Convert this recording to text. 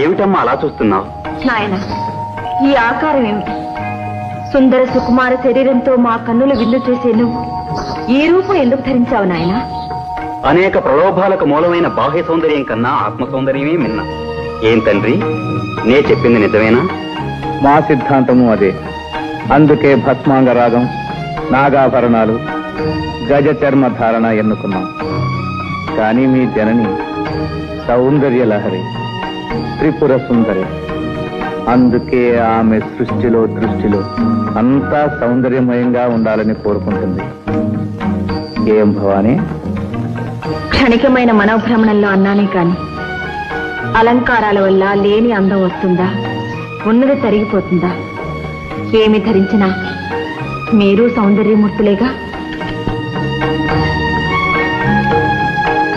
ఏమిటమ్మా అలా చూస్తున్నావు? నాయన, ఈ ఆకారం ఏమిటి? సుందర సుకుమార శరీరంతో మా కన్నులు విందు చేసే నువ్వు ఈ రూపం ఎందుకు ధరించావు నాయన? అనేక ప్రలోభాలకు మూలమైన బాహ్య సౌందర్యం కన్నా ఆత్మ సౌందర్యమే మిన్న. ఏం తండ్రి, నే చెప్పింది నిజమేనా? మా సిద్ధాంతము అదే. అందుకే భస్మాంగ రాగం, నాగాభరణాలు, గజ చర్మ ధారణ ఎన్నుకున్నాం. కానీ మీ జనని సౌందర్య లహరి, త్రిపుర సుందరి. అందుకే ఆమె సృష్టిలో దృష్టిలో అంతా సౌందర్యమయంగా ఉండాలని కోరుకుంటుంది. ఏం భవానీ? క్షణికమైన మనోభ్రమణంలో అన్నానే కాని అలంకారాల వల్ల లేని అందం వస్తుందా, ఉన్నది తరిగిపోతుందా? ఏమి ధరించినా మీరు సౌందర్యమూర్తులేగా.